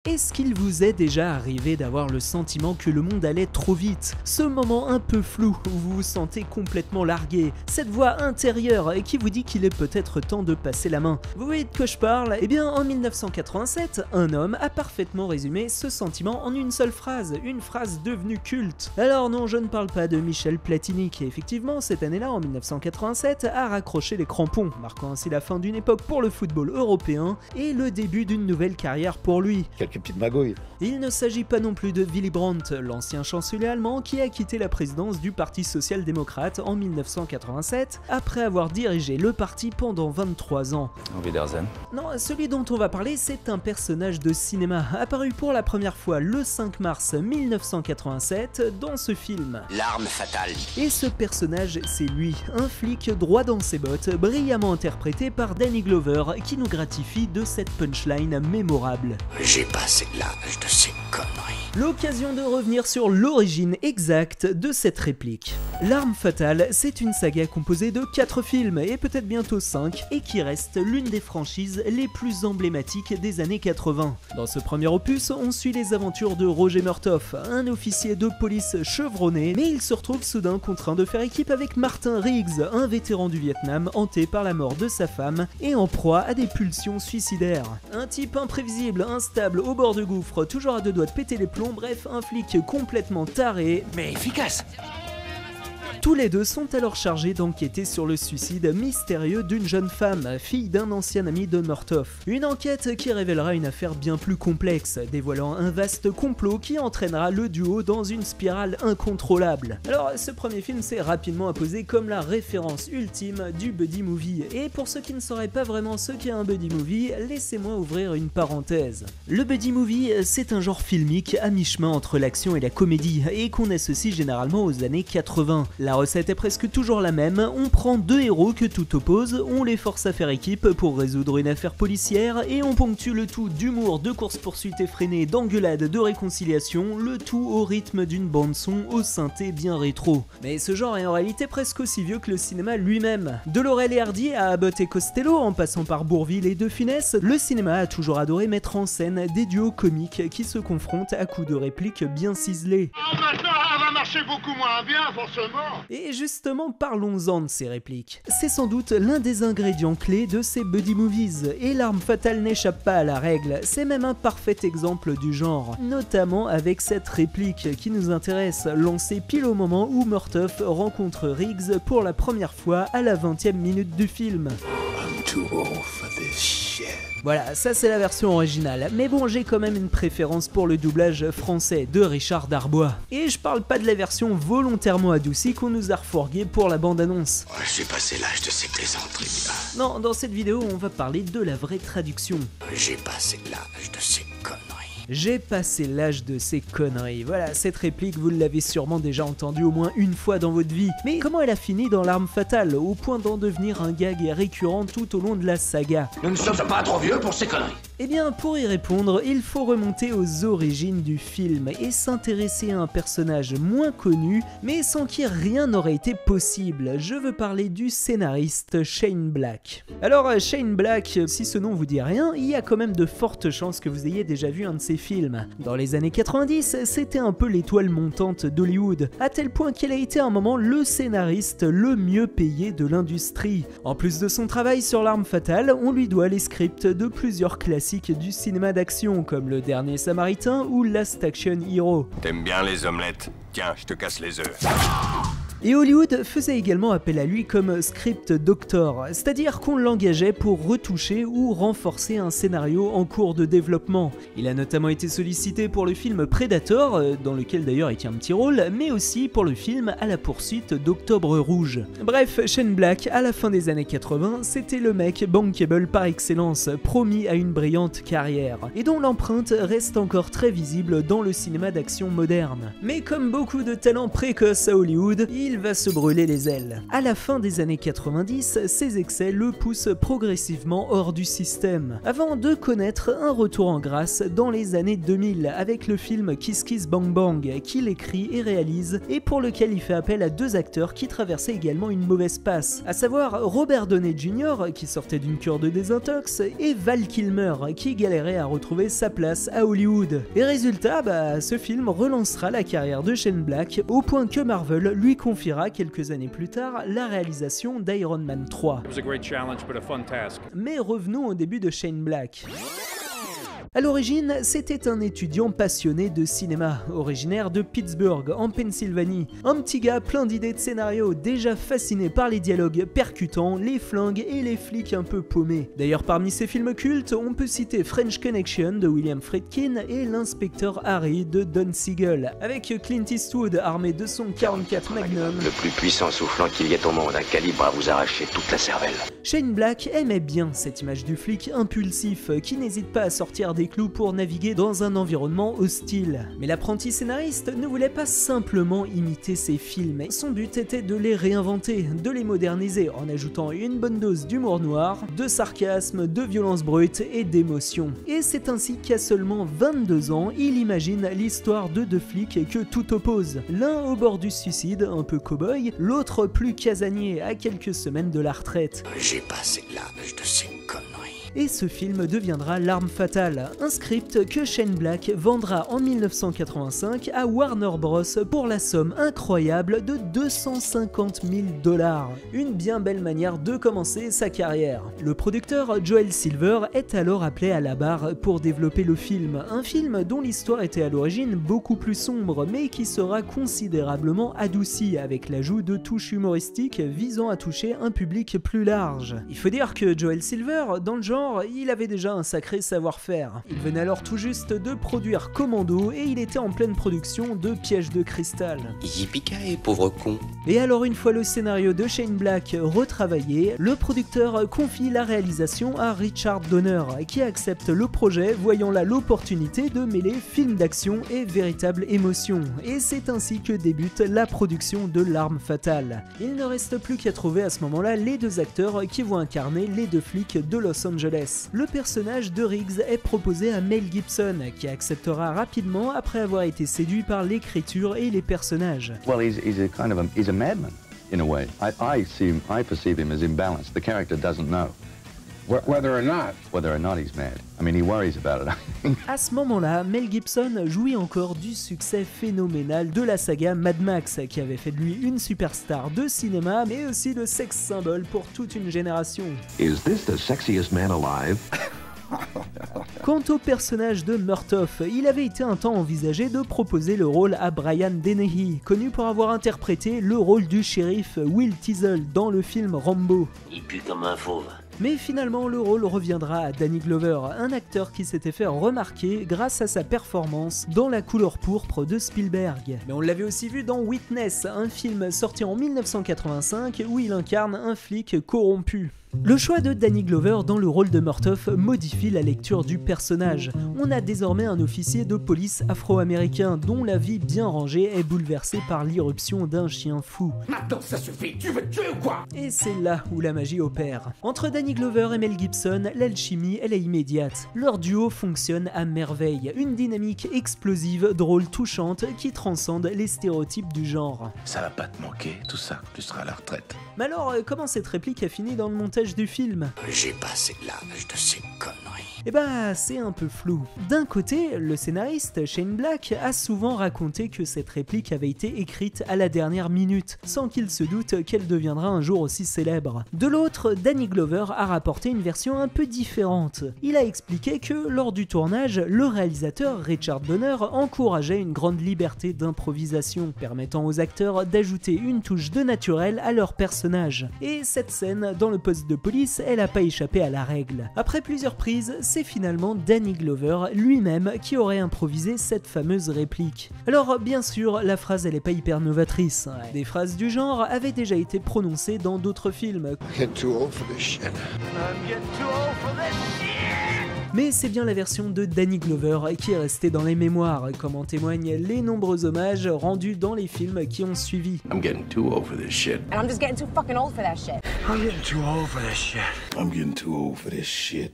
Est-ce qu'il vous est déjà arrivé d'avoir le sentiment que le monde allait trop vite? Ce moment un peu flou où vous vous sentez complètement largué, cette voix intérieure qui vous dit qu'il est peut-être temps de passer la main. Vous voyez de quoi je parle? Eh bien en 1987, un homme a parfaitement résumé ce sentiment en une seule phrase, une phrase devenue culte. Alors non, je ne parle pas de Michel Platini qui effectivement cette année-là en 1987 a raccroché les crampons, marquant ainsi la fin d'une époque pour le football européen et le début d'une nouvelle carrière pour lui. Quelques petites magouilles. Il ne s'agit pas non plus de Willy Brandt, l'ancien chancelier allemand qui a quitté la présidence du Parti social-démocrate en 1987 après avoir dirigé le parti pendant 23 ans. Auf Wiedersehen. Non, celui dont on va parler, c'est un personnage de cinéma apparu pour la première fois le 5 mars 1987 dans ce film. L'arme fatale. Et ce personnage, c'est lui, un flic droit dans ses bottes, brillamment interprété par Danny Glover qui nous gratifie de cette punchline mémorable. J'ai passé l'âge de ces conneries. L'occasion de revenir sur l'origine exacte de cette réplique. L'arme fatale, c'est une saga composée de 4 films, et peut-être bientôt 5, et qui reste l'une des franchises les plus emblématiques des années 80. Dans ce premier opus, on suit les aventures de Roger Murtaugh, un officier de police chevronné, mais il se retrouve soudain contraint de faire équipe avec Martin Riggs, un vétéran du Vietnam hanté par la mort de sa femme et en proie à des pulsions suicidaires. Un type imprévisible, instable, au bord de gouffre, toujours à deux doigts de péter les plombs, bref, un flic complètement taré, Mais efficace. Tous les deux sont alors chargés d'enquêter sur le suicide mystérieux d'une jeune femme, fille d'un ancien ami de Murtaugh. Une enquête qui révélera une affaire bien plus complexe, dévoilant un vaste complot qui entraînera le duo dans une spirale incontrôlable. Alors, ce premier film s'est rapidement imposé comme la référence ultime du buddy movie. Et pour ceux qui ne sauraient pas vraiment ce qu'est un buddy movie, laissez-moi ouvrir une parenthèse. Le buddy movie, c'est un genre filmique à mi-chemin entre l'action et la comédie, et qu'on associe généralement aux années 80. La recette est presque toujours la même, on prend deux héros que tout oppose, on les force à faire équipe pour résoudre une affaire policière et on ponctue le tout d'humour, de course-poursuite effrénée, d'engueulade, de réconciliation, le tout au rythme d'une bande-son au synthé bien rétro. Mais ce genre est en réalité presque aussi vieux que le cinéma lui-même. De Laurel et Hardy à Abbott et Costello, en passant par Bourvil et De Funès, le cinéma a toujours adoré mettre en scène des duos comiques qui se confrontent à coups de répliques bien ciselés. Oh, maintenant, elle va marcher beaucoup moins bien, forcément. Et justement, parlons-en de ces répliques. C'est sans doute l'un des ingrédients clés de ces buddy movies, et l'arme fatale n'échappe pas à la règle, c'est même un parfait exemple du genre, notamment avec cette réplique qui nous intéresse, lancée pile au moment où Murtaugh rencontre Riggs pour la première fois à la 20e minute du film. I'm too old for this shit. Voilà, ça c'est la version originale, mais bon, j'ai quand même une préférence pour le doublage français de Richard Darbois. Et je parle pas de la version volontairement adoucie qu'on nous a refourguée pour la bande-annonce. Oh, j'ai passé l'âge de ces plaisanteries. Non, dans cette vidéo, on va parler de la vraie traduction. J'ai passé l'âge de ces conneries. J'ai passé l'âge de ces conneries. Voilà, cette réplique, vous l'avez sûrement déjà entendue au moins une fois dans votre vie. Mais comment elle a fini dans l'arme fatale, au point d'en devenir un gag récurrent tout au long de la saga? Nous ne sommes pas trop vieux pour ces conneries. Eh bien, pour y répondre, il faut remonter aux origines du film et s'intéresser à un personnage moins connu, mais sans qui rien n'aurait été possible. Je veux parler du scénariste Shane Black. Alors, Shane Black, si ce nom vous dit rien, il y a quand même de fortes chances que vous ayez déjà vu un de ses films. Dans les années 90, c'était un peu l'étoile montante d'Hollywood, à tel point qu'il a été à un moment le scénariste le mieux payé de l'industrie. En plus de son travail sur l'arme fatale, on lui doit les scripts de plusieurs classiques du cinéma d'action comme Le Dernier Samaritain ou Last Action Hero. T'aimes bien les omelettes? Tiens, je te casse les œufs. Et Hollywood faisait également appel à lui comme script doctor, c'est-à-dire qu'on l'engageait pour retoucher ou renforcer un scénario en cours de développement. Il a notamment été sollicité pour le film Predator, dans lequel d'ailleurs il tient un petit rôle, mais aussi pour le film À la poursuite d'Octobre Rouge. Bref, Shane Black, à la fin des années 80, c'était le mec bankable par excellence, promis à une brillante carrière, et dont l'empreinte reste encore très visible dans le cinéma d'action moderne. Mais comme beaucoup de talents précoces à Hollywood, il il va se brûler les ailes. À la fin des années 90, ses excès le poussent progressivement hors du système, avant de connaître un retour en grâce dans les années 2000 avec le film Kiss Kiss Bang Bang qu'il écrit et réalise et pour lequel il fait appel à deux acteurs qui traversaient également une mauvaise passe, à savoir Robert Downey Jr. qui sortait d'une cure de désintox et Val Kilmer qui galérait à retrouver sa place à Hollywood. Et résultat, ce film relancera la carrière de Shane Black au point que Marvel lui confiera quelques années plus tard la réalisation d'Iron Man 3. Mais revenons au début de Shane Black. À l'origine, c'était un étudiant passionné de cinéma, originaire de Pittsburgh, en Pennsylvanie. Un petit gars plein d'idées de scénario, déjà fasciné par les dialogues percutants, les flingues et les flics un peu paumés. D'ailleurs, parmi ses films cultes, on peut citer French Connection de William Friedkin et L'inspecteur Harry de Don Siegel, avec Clint Eastwood armé de son 44 Magnum. Le plus puissant soufflant qu'il y ait au monde, un calibre à vous arracher toute la cervelle. Shane Black aimait bien cette image du flic impulsif qui n'hésite pas à sortir des clous pour naviguer dans un environnement hostile. Mais l'apprenti scénariste ne voulait pas simplement imiter ses films, son but était de les réinventer, de les moderniser en ajoutant une bonne dose d'humour noir, de sarcasme, de violence brute et d'émotion. Et c'est ainsi qu'à seulement 22 ans, il imagine l'histoire de deux flics que tout oppose. L'un au bord du suicide, un peu cow-boy, l'autre plus casanier à quelques semaines de la retraite. J'ai passé l'âge de ces conneries. Et ce film deviendra L'Arme Fatale, un script que Shane Black vendra en 1985 à Warner Bros pour la somme incroyable de 250 000 $. Une bien belle manière de commencer sa carrière. Le producteur Joel Silver est alors appelé à la barre pour développer le film, un film dont l'histoire était à l'origine beaucoup plus sombre mais qui sera considérablement adouci avec l'ajout de touches humoristiques visant à toucher un public plus large. Il faut dire que Joel Silver, dans le genre, il avait déjà un sacré savoir-faire. Il venait alors tout juste de produire Commando et il était en pleine production de Piège de cristal. Yippee-ki-yay, pauvre con. Et alors une fois le scénario de Shane Black retravaillé, le producteur confie la réalisation à Richard Donner qui accepte le projet voyant là l'opportunité de mêler film d'action et véritable émotion. Et c'est ainsi que débute la production de L'Arme Fatale. Il ne reste plus qu'à trouver à ce moment-là les deux acteurs qui vont incarner les deux flics de Los Angeles. Le personnage de Riggs est proposé à Mel Gibson, qui acceptera rapidement après avoir été séduit par l'écriture et les personnages. Well, he's a madman in a way. I perceive him as imbalanced. The character doesn't know whether or not he's mad. I mean, he worries about it. À ce moment-là, Mel Gibson jouit encore du succès phénoménal de la saga Mad Max, qui avait fait de lui une superstar de cinéma, mais aussi le sex symbole pour toute une génération. Is this the sexiest man alive? Quant au personnage de Murtaugh, il avait été un temps envisagé de proposer le rôle à Brian Dennehy, connu pour avoir interprété le rôle du shérif Will Teasle dans le film Rambo. Il pue comme un fauve. Mais finalement, le rôle reviendra à Danny Glover, un acteur qui s'était fait remarquer grâce à sa performance dans La couleur pourpre de Spielberg. Mais on l'avait aussi vu dans Witness, un film sorti en 1985 où il incarne un flic corrompu. Le choix de Danny Glover dans le rôle de Murtaugh modifie la lecture du personnage. On a désormais un officier de police afro-américain dont la vie bien rangée est bouleversée par l'irruption d'un chien fou. Maintenant ça suffit, tu veux te tuer ou quoi? Et c'est là où la magie opère. Entre Danny Glover et Mel Gibson, l'alchimie elle est immédiate. Leur duo fonctionne à merveille, une dynamique explosive, drôle, touchante qui transcende les stéréotypes du genre. Ça va pas te manquer, tout ça, tu seras à la retraite. Mais alors, comment cette réplique a fini dans le montage du film? J'ai passé l'âge de ces conneries. Eh ben, c'est un peu flou. D'un côté, le scénariste Shane Black a souvent raconté que cette réplique avait été écrite à la dernière minute, sans qu'il se doute qu'elle deviendra un jour aussi célèbre. De l'autre, Danny Glover a rapporté une version un peu différente. Il a expliqué que, lors du tournage, le réalisateur Richard Donner encourageait une grande liberté d'improvisation, permettant aux acteurs d'ajouter une touche de naturel à leur personnage. Et cette scène, dans le poste de police, elle a pas échappé à la règle. Après plusieurs prises, c'est finalement Danny Glover lui-même qui aurait improvisé cette fameuse réplique. Alors bien sûr, la phrase elle est pas hyper novatrice. Des phrases du genre avaient déjà été prononcées dans d'autres films. Mais c'est bien la version de Danny Glover qui est restée dans les mémoires, comme en témoignent les nombreux hommages rendus dans les films qui ont suivi. I'm getting too old for this shit. And I'm just getting too fucking old for that shit. I'm getting too old for this shit. I'm getting too old for this shit.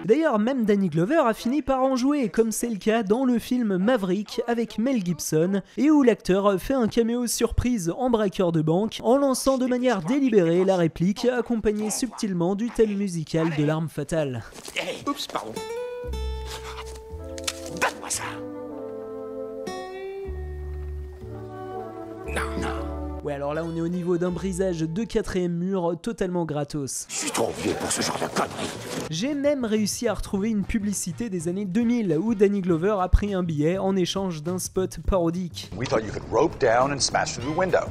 D'ailleurs, même Danny Glover a fini par en jouer, comme c'est le cas dans le film Maverick avec Mel Gibson, et où l'acteur fait un caméo surprise en braqueur de banque, en lançant de manière délibérée la réplique, accompagnée subtilement du thème musical de L'Arme Fatale. Hey, oups, pardon. Donne-moi ça. Non. Ouais, alors là on est au niveau d'un brisage de 4ème mur totalement gratos. Je suis trop vieux pour ce genre de conneries. J'ai même réussi à retrouver une publicité des années 2000 où Danny Glover a pris un billet en échange d'un spot parodique. We thought you could rope down and smash through the window.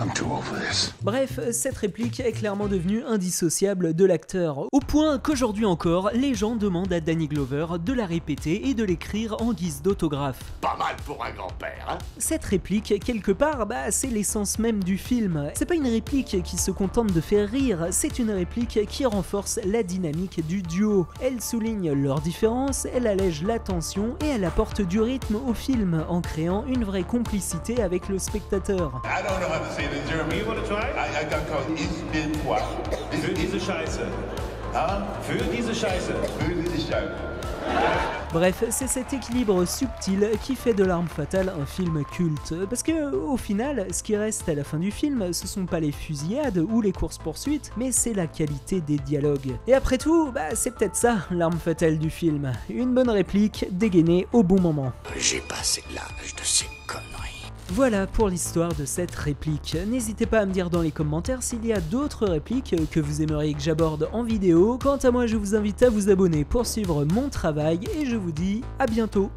I'm too old for this. Bref, cette réplique est clairement devenue indissociable de l'acteur, au point qu'aujourd'hui encore, les gens demandent à Danny Glover de la répéter et de l'écrire en guise d'autographe. Pas mal pour un grand-père, hein. Cette réplique, quelque part, c'est l'essence même du film. C'est pas une réplique qui se contente de faire rire, c'est une réplique qui renforce la dynamique du duo. Elle souligne leurs différences, elle allège la tension et elle apporte du rythme au film en créant une vraie complicité avec le spectateur. I don't know how to say it in German. You want to try? I got called Ich bin quoi? Für diese Scheiße. Hein? Für diese Scheiße. Für diese Scheiße. Bref, c'est cet équilibre subtil qui fait de L'Arme Fatale un film culte. Parce que, au final, ce qui reste à la fin du film, ce sont pas les fusillades ou les courses-poursuites, mais c'est la qualité des dialogues. Et après tout, c'est peut-être ça, L'Arme Fatale du film. Une bonne réplique, dégainée au bon moment. J'ai passé l'âge de ces conneries. Voilà pour l'histoire de cette réplique. N'hésitez pas à me dire dans les commentaires s'il y a d'autres répliques que vous aimeriez que j'aborde en vidéo. Quant à moi, je vous invite à vous abonner pour suivre mon travail et je vous dis à bientôt.